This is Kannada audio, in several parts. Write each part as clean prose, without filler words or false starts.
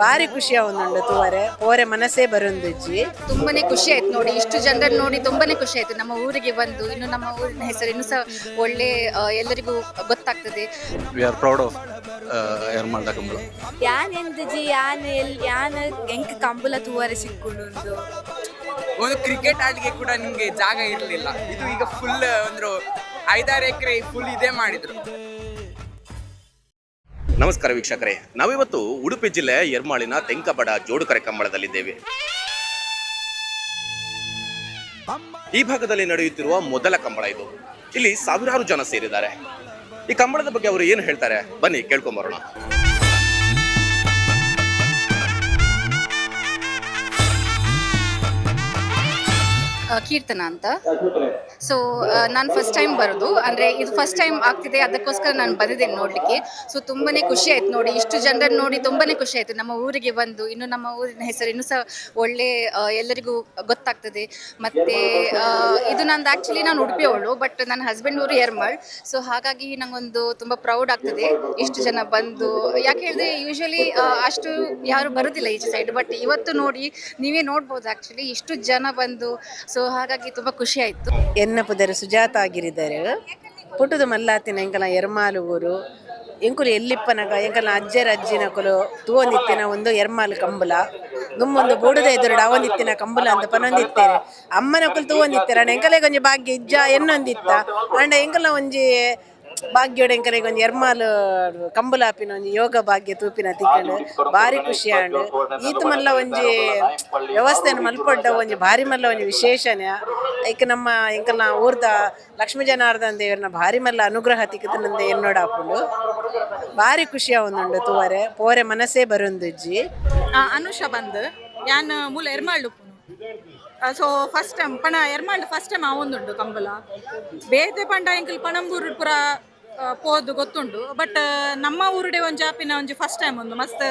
ಭಾರಿ ಖುಷಿ ಆಗುಂಡು ತೂವರೆ ಪೋರೆ ಮನಸ್ಸೇ ಬರೊಂದುಜ್ಜಿ. ತುಂಬಾನೇ ಖುಷಿ ಆಯ್ತು ನೋಡಿ, ಇಷ್ಟು ಜನರನ್ನು ನೋಡಿ ತುಂಬಾನೇ ಖುಷಿ ಆಯ್ತು. ನಮ್ಮ ಊರಿಗೆ ಬಂದು ಇನ್ನು ನಮ್ಮ ಊರಿನ ಹೆಸರು ಇನ್ನೂ ಸಹ ಒಳ್ಳೆ ಎಲ್ಲರಿಗೂ ಗೊತ್ತಾಗ್ತದೆ. ವಿ ಆರ್ ಪ್ರೌಡ್ ಆಫ್ ಎರ್ಮಾಳ್ದ ಕಂಬಳ. ಯಾನ್ ಎಂದಜಿ ಯಾನ್ ಎಂಕ್ ಕಂಬಳ ತೂವರೆ ಸಿಕ್ಕುಂಡು. ಒಂದು ಕ್ರಿಕೆಟ್ ಆಡ್ಲಿಕ್ಕೆ ಕೂಡ ನಿಮ್ಗೆ ಜಾಗ ಇರಲಿಲ್ಲ, ಇದು ಈಗ ಫುಲ್ ಒಂದು 5-6 ಎಕರೆ ಫುಲ್ ಇದೇ ಮಾಡಿದ್ರು. ನಮಸ್ಕಾರ ವೀಕ್ಷಕರೇ, ನಾವಿವತ್ತು ಉಡುಪಿ ಜಿಲ್ಲೆ ಎರ್ಮಾಳಿನ ತೆಂಕಬಡ ಜೋಡುಕರೆ ಕಂಬಳದಲ್ಲಿದ್ದೇವೆ. ಈ ಭಾಗದಲ್ಲಿ ನಡೆಯುತ್ತಿರುವ ಮೊದಲ ಕಂಬಳ ಇದು. ಇಲ್ಲಿ ಸಾವಿರಾರು ಜನ ಸೇರಿದ್ದಾರೆ. ಈ ಕಂಬಳದ ಬಗ್ಗೆ ಅವರು ಏನು ಹೇಳ್ತಾರೆ ಬನ್ನಿ ಕೇಳ್ಕೊಂಬರೋಣ. ಕೀರ್ತನ ಅಂತ. ಸೊ ನಾನು ಫಸ್ಟ್ ಟೈಮ್ ಬರೋದು, ಅಂದರೆ ಇದು ಫಸ್ಟ್ ಟೈಮ್ ಆಗ್ತಿದೆ, ಅದಕ್ಕೋಸ್ಕರ ನಾನು ಬಂದಿದ್ದೇನೆ ನೋಡಲಿಕ್ಕೆ. ಸೊ ತುಂಬಾನೇ ಖುಷಿ ಆಯ್ತು ನೋಡಿ, ಇಷ್ಟು ಜನರನ್ನು ನೋಡಿ ತುಂಬಾನೇ ಖುಷಿ ಆಯಿತು. ನಮ್ಮ ಊರಿಗೆ ಬಂದು ಇನ್ನು ನಮ್ಮ ಊರಿನ ಹೆಸರು ಇನ್ನೂ ಸಹ ಒಳ್ಳೆ ಎಲ್ಲರಿಗೂ ಗೊತ್ತಾಗ್ತದೆ. ಮತ್ತು ಇದು ನಂದು ಆ್ಯಕ್ಚುಲಿ ನಾನು ಉಡುಪಿಯವಳು, ಬಟ್ ನನ್ನ ಹಸ್ಬೆಂಡ್ ಊರು ಎರ್ಮಾಳ್. ಸೊ ಹಾಗಾಗಿ ನನಗೊಂದು ತುಂಬ ಪ್ರೌಡ್ ಆಗ್ತದೆ ಇಷ್ಟು ಜನ ಬಂದು. ಯಾಕೆ ಹೇಳಿದ್ರೆ ಯೂಶ್ವಲಿ ಅಷ್ಟು ಯಾರು ಬರೋದಿಲ್ಲ ಈಚೆ ಸೈಡ್, ಬಟ್ ಇವತ್ತು ನೋಡಿ ನೀವೇ ನೋಡ್ಬೋದು ಆ್ಯಕ್ಚುಲಿ ಇಷ್ಟು ಜನ ಬಂದು. ಸೊ ಹಾಗಾಗಿ ತುಂಬ ಖುಷಿ ಆಯಿತು. ಎನ್ನ ಪುದರ್ ಸುಜಾತ ಆಗಿರಿದ್ದಾರೆ ಪುಟುದು ಮಲ್ಲಾತಿನ ಎಂಕಲ ಎರ್ಮಾಲು ಊರು ಎಂಕುಲು ಎಲ್ಲಿಪ್ಪನಗ ಎಂಕಲ ಅಜ್ಜರ ಅಜ್ಜಿನಕುಲು ತೂವೊಂದಿತ್ತಿನ ಒಂದು ಎರ್ಮಾಲು ಕಂಬಳ ದುಮ್ಮೊಂದು ಬೂಡುದ ಎದುರುಡು ಅವೊಂದಿತ್ತಿನ ಕಂಬಳ ಅಂತ ಪನೊಂದಿತ್ತೇರೆ ಅಮ್ಮನಕುಲು ತೂವೊಂದಿತ್ತಾರೆ ಎಂಕಲೆ ಕೊಂಚ ಭಾಗ್ಯ ಇಜ್ಜ ಎನ್ನೊಂದಿತ್ತ ಅಂಡ ಎಂಕಲ ಒಂಜಿ ಭಾಗ್ಯೋಡ ಎಂಕಲೆಗೆ ಒಂಜಿ ಎರ್ಮಾಲು ಕಂಬುಲಾಪಿನ ಒಂಜಿ ಯೋಗ ಭಾಗ್ಯ ತೂಪಿನ ತಿಕ್ಕಂಡು ಭಾರಿ ಖುಷಿ ಆಂಡು ಈತ ಮಲ್ಲ ಒಂಜಿ ವ್ಯವಸ್ಥೆನ ಮಲ್ಪೊಡ್ಡ ಒಂಜಿ ಭಾರಿ ಮಲ್ಲ ಒಂಜಿ ವಿಶೇಷನೆ ಐಕ್ ನಮ್ಮ ಎಂಕಲ್ನ ಊರ್ದ ಲಕ್ಷ್ಮೀ ಜನಾರ್ದನ ದೇವರನ್ನ ಭಾರಿ ಮಲ್ಲ ಅನುಗ್ರಹ ತಿಕ್ಕದನಂದ ಎನ್ನೋಡ ಹಾಕೊಂಡು ಭಾರಿ ಖುಷಿ ಆಗುಂಡು ತೂವರೆ ಪೋರೆ ಮನಸ್ಸೇ ಬರೊಂದುಜ್ಜಿ. ಅನುಷ ಬಂದು ಯಾನ್ ಮೂಲ ಎರ್ಮಾಳು. ಸೊ ಫಸ್ಟ್ ಟೈಮ್ ಪಣ ಎರ್ಮಾಳ್ಡು ಫಸ್ಟ್ ಟೈಮ್ ಆವೊಂದುಂಡು ಕಂಬಳ. ಬೇತೆ ಪಂಡ ಎಂಕಲ್ ಪಣಂಬೂರು ಪೂರ ಪೋದು ಗೊತ್ತುಂಡು, ಬಟ್ ನಮ್ಮ ಊರುಡೆ ಒಂಜಿ ಆಪಿನ ಒಂಜಿ ಫಸ್ಟ್ ಟೈಮ್ ಒಂದು ಮಸ್ತ್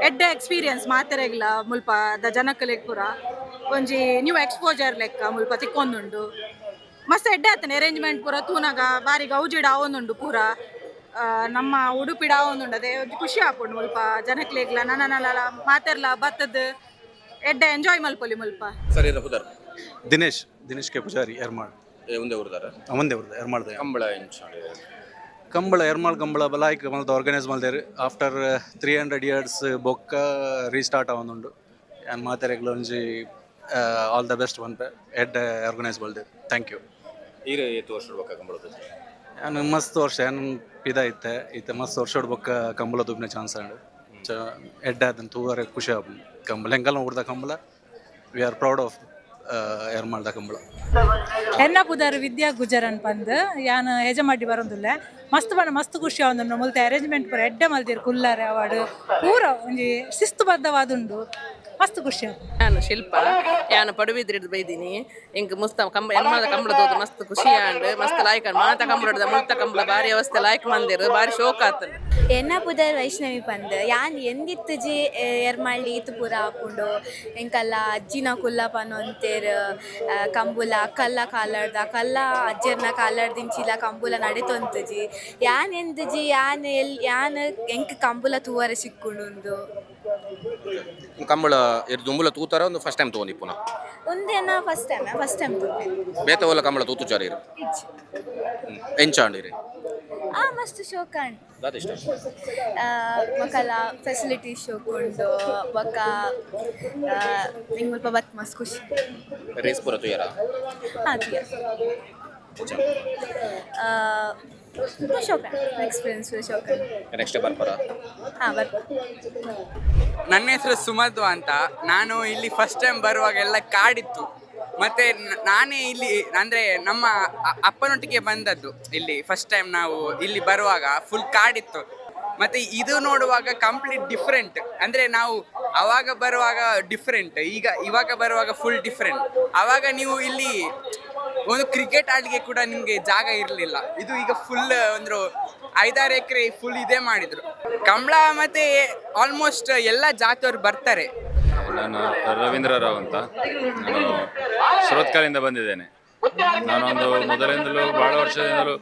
ಎಡ್ಡೆ ಎಕ್ಸ್ಪೀರಿಯನ್ಸ್ ಮಾತೆರೆಗ್ಲ ಮುಲ್ಪ ದ ಜನಕ್ಕಲೆಗ್ ಪೂರ ಒಂಜಿ ನ್ಯೂ ಎಕ್ಸ್ಪೋಜರ್ ಲೆಕ್ಕ ಮುಲ್ಪ ತಿಕ್ಕೊಂದುಂಡು. ಮಸ್ತ್ ಎಡ್ಡೆ ಆತನೆ ಅರೇಂಜ್ಮೆಂಟ್ ಪೂರ ತೂನಗ ಬಾರಿ ಗೌಜಿಡ್ ಆವೊಂದುಂಡು ಪೂರ ನಮ್ಮ ಉಡುಪಿಡ ಆವೊಂದುಂಡು. ಅದೇ ಖುಷಿ ಆಪುಂಡು ಮುಲ್ಪ ಜನಕ್ಲೆಗ್ಲ ನನ್ನ ಮಾತೆರ್ಲ ಬತ್ತದ ಎಡ್ಡೆ ಎಂಜಾಯ್ ಮಲ್ಪೊಲಿ ಮುಲ್ಪ. ಸರಿ ಪುದರ್ ದಿನೇಶ್ ಕೆ ಪೂಜಾರಿ ಎರ್ಮಾಳ್. ಒಂದೇ ಊರ್ದಾರ ಒಂದೇ ಊರ್ದ ಎರ್ಮಾಳ್ದ ಕಂಬಳ ಕಂಬಳ ಎರ್ಮಾಳ್ ಕಂಬಳ ಬಲಾಯ್ಕ್ ಮಲ್ದ ಆರ್ಗನೈಸ್ ಮಲ್ದೇರು ಆಫ್ಟರ್ 300 years ಬೊಕ್ಕ ರೀಸ್ಟಾರ್ಟ್ ಆವೊಂದುಂಡು. ಯಾನ್ ಮಾತೆರೆಗ್ಲ ಒಂಜಿ ಆಲ್ ದ ಬೆಸ್ಟ್ ಒನ್ಪೆ ಎಡ್ ಆರ್ಗನೈಸ್ ಮಲ್ದೇರು. Thank you. ಈಗ ಎಷ್ಟು ವರ್ಷ ಬೊಕ್ಕ ಕಂಬಳದ ಯಾನ್ ಮಸ್ತ್ ವರ್ಷ ಯಾನ್ ಪಿದ ಇತ್ತೆ ಮಸ್ತ್ ವರ್ಷ ಬೊಕ್ಕ ಕಂಬಳ ತೂಪಿನ ಚಾನ್ಸ್ ಆಂಡು ಎಡ್ಡೆ ಅದನ್ನು ತೂವರೆ ಖುಷಿ ಆಪುಂಡು. ಕಂಬಳ ಎಂಕಲ್ನ ಊರ್ದ Kambala. We are proud of ಎರ್ಮಾಳ್ದ ಕಂಬಳ. ಎನ್ನ ಪುದರ್ ವಿದ್ಯಾ ಗುಜರನ್ ಪಂದ್ ಯಾನ್ ಹೆಜಮಾಡಿ ಬರೋದಿಲ್ಲ. ಮಸ್ತ್ ಬಣ್ಣ ಮಸ್ತ್ ಖುಷಿ ಆವೊಂದುಂಡು ಮುಲ್ತ ಅರೇಂಜ್ಮೆಂಟ್ ಪೂರ ಎಡ್ಡೆ ಮಲ್ದಿರು ಕುಲ್ಲರೆ ಅವಾರ್ಡ್ ಪೂರ ಒಂಜಿ ಶಿಸ್ತುಬದ್ಧವಾದುಂಡು. ಮಸ್ತ್ ಖುಷಿ ಆಯ್ತು. ನಾನು ಶಿಲ್ಪ ಯಾನು ಪಡುಬಿದ್ರಿಡ್ ಬೈದಿನಿ ಇಂಕ್ ಮುಸ್ತ ಎನ್ಮಾದ ಕಂಬಳ ತೋದು ಮಸ್ತ್ ಖುಷಿ ಆಂಡ್ ಮಸ್ತ್ ಲಾಯ್ಕ್ ಮಾತ ಕಂಬಳದ ಮುಲ್ತ ಕಂಬಳ ಬಾರಿ ಅವಸ್ಥೆ ಲಾಯ್ಕ್ ಮಂದಿರು ಬಾರಿ ಶೋಕ ಆತನ್. ಎನ್ನ ಪುದರ್ ವೈಷ್ಣವಿ ಪಂದ್ ಯಾನ್ ಎಂದಿತ್ತುಜಿ ಎರ್ಮಾಳ್ಳಿ ಈತು ಪೂರ ಆಪುಂಡು ಎಂಕಲ್ಲ ಅಜ್ಜಿನ ಕುಲ್ಲ ಪನೊಂತೇರ್ ಕಂಬುಲ ಕಲ್ಲ ಕಾಲಡ್ದ ಕಲ್ಲ ಅಜ್ಜರ್ನ ಕಾಲಡ್ದಿಂಚಿಲ ಕಂಬುಲ ನಡಿತೊಂತುಜಿ ಯಾನ್ ಎಂದಜಿ ಯಾನ್ ಎಂಕ್ ಕಂಬುಲ ತೂವರೆ ಸಿಕ್ಕುಂಡು. ಕಂಬಳ ಎರಡು ದುಂಬುಲ ತೂತಾರ ಒಂದು ಫಸ್ಟ್ ಟೈಮ್ ತಗೊಂಡಿ ಪುನಃ ಒಂದೇನ ಫಸ್ಟ್ ಟೈಮ್ ಬೇತ ಓಲ ಕಂಬಳ ತೂತು ಜಾರಿ ಎಂಚಾಂಡಿರಿ ಮಸ್ತ್ ಶೋಕಂಡ್ ದಾದಿಷ್ಟ ಮಕ್ಕಳ ಫೆಸಿಲಿಟಿ ಶೋಕುಂಡು ಬೊಕ್ಕ ಹಿಂಗೆ ಮುಲ್ಪ ಬತ್ ಮಸ್ತ್ ಖುಷಿ. ರೇಸ್ ಪೂರ ತುಯ್ಯಾರ ಶೋಕಂಡ್ ಎಕ್ಸ್ಪೀರಿಯನ್ಸ್ ಶೋಕಂಡ್. ನೆಕ್ಸ್ಟ್ ಬರ್ಬಾರ ನನ್ನ ಹೆಸರು ಸುಮಧ್ವ ಅಂತ. ನಾನು ಇಲ್ಲಿ ಫಸ್ಟ್ ಟೈಮ್ ಬರುವಾಗ ಎಲ್ಲ ಕಾಡಿತ್ತು, ಮತ್ತೆ ನಾನೇ ಇಲ್ಲಿ ಅಂದರೆ ನಮ್ಮ ಅಪ್ಪನೊಟ್ಟಿಗೆ ಬಂದದ್ದು. ಇಲ್ಲಿ ಫಸ್ಟ್ ಟೈಮ್ ನಾವು ಇಲ್ಲಿ ಬರುವಾಗ ಫುಲ್ ಕಾಡಿತ್ತು, ಮತ್ತು ಇದು ನೋಡುವಾಗ ಕಂಪ್ಲೀಟ್ ಡಿಫ್ರೆಂಟ್. ಅಂದರೆ ನಾವು ಆವಾಗ ಬರುವಾಗ ಡಿಫ್ರೆಂಟ್, ಇವಾಗ ಬರುವಾಗ ಫುಲ್ ಡಿಫ್ರೆಂಟ್. ಆವಾಗ ನೀವು ಇಲ್ಲಿ ಒಂದು ಕ್ರಿಕೆಟ್ ಆಡ್ಲಿಕ್ಕೆ ಕೂಡ ನಿಮಗೆ ಜಾಗ ಇರಲಿಲ್ಲ, ಇದು ಈಗ ಫುಲ್ ಒಂದು 5-6 ಎಕರೆ ಫುಲ್ ಇದೇ ಮಾಡಿದ್ರು ಕಂಬಳ. ಮತ್ತು ಆಲ್ಮೋಸ್ಟ್ ಎಲ್ಲ ಜಾತಿಯವರು ಬರ್ತಾರೆ. ನಾನು ರವೀಂದ್ರ ರಾವ್ ಅಂತ, ನಾನು ಶ್ರೋತ್ಕಲಿಂದ ಬಂದಿದ್ದೇನೆ. ನಾನೊಂದು ಮೊದಲಿಂದಲೂ ಭಾಳ ವರ್ಷದಿಂದಲೂ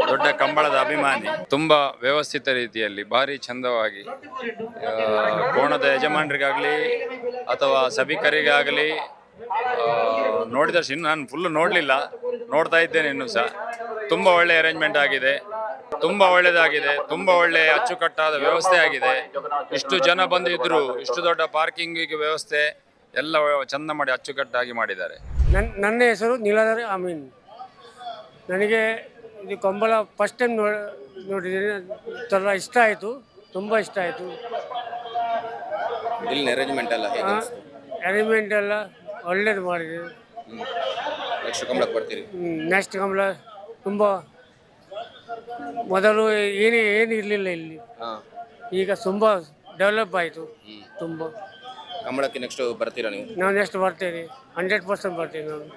ದೊಡ್ಡ ಕಂಬಳದ ಅಭಿಮಾನಿ. ತುಂಬಾ ವ್ಯವಸ್ಥಿತ ರೀತಿಯಲ್ಲಿ ಭಾರಿ ಚಂದವಾಗಿ ಕೋಣದ ಯಜಮಾನರಿಗಾಗಲಿ ಅಥವಾ ಸಭಿಕರಿಗಾಗಲಿ ನೋಡಿದಷ್ಟು ಇನ್ನು ನಾನು ಫುಲ್ಲು ನೋಡಲಿಲ್ಲ, ನೋಡ್ತಾ ಇದ್ದೇನೆ ಇನ್ನೂ ಸಹ. ತುಂಬ ಒಳ್ಳೆ ಅರೇಂಜ್ಮೆಂಟ್ ಆಗಿದೆ, ತುಂಬ ಒಳ್ಳೆಯದಾಗಿದೆ, ತುಂಬ ಒಳ್ಳೆ ಅಚ್ಚುಕಟ್ಟಾದ ವ್ಯವಸ್ಥೆ ಆಗಿದೆ. ಇಷ್ಟು ಜನ ಬಂದಿದ್ರು, ಇಷ್ಟು ದೊಡ್ಡ ಪಾರ್ಕಿಂಗಿಗೆ ವ್ಯವಸ್ಥೆ ಎಲ್ಲ ಚಂದ ಮಾಡಿ ಅಚ್ಚುಕಟ್ಟಾಗಿ ಮಾಡಿದ್ದಾರೆ. ನನ್ನ ಹೆಸರು ನೀಲಾಧರ್ ಅಮೀನ್. ನನಗೆ ಇದು ಕಂಬಳ ಫಸ್ಟ್ ಟೈಮ್ ನೋಡಿದ್ದೀನಿ, ಥರ ಇಷ್ಟ ಆಯಿತು, ತುಂಬ ಇಷ್ಟ ಆಯಿತು. ಇಲ್ಲಿನ ಅರೇಂಜ್ಮೆಂಟ್ ಎಲ್ಲ ಹೇಗೆ ಅನಿಸ್ತು? ಅರೇಂಜ್ಮೆಂಟ್ ಎಲ್ಲ ಒಳ್ಳೇದು ಮಾಡಿದೆ. ನೆಕ್ಸ್ಟ್ ಕಂಬಳಕ್ಕೆ ಬರ್ತೀರಿ? ನೆಕ್ಸ್ಟ್ ಕಂಬಳ ತುಂಬ ಮೊದಲು ಏನು ಇರಲಿಲ್ಲ ಇಲ್ಲಿ, ಈಗ ತುಂಬ ಡೆವಲಪ್ ಆಯಿತು. ತುಂಬ ಕಂಬಳಕ್ಕೆ ನೆಕ್ಸ್ಟ್ ಬರ್ತೀರಾ ನೀವು? ನಾವು ನೆಕ್ಸ್ಟ್ ಬರ್ತೇನೆ, 100% ಬರ್ತೀನಿ ನಾನು.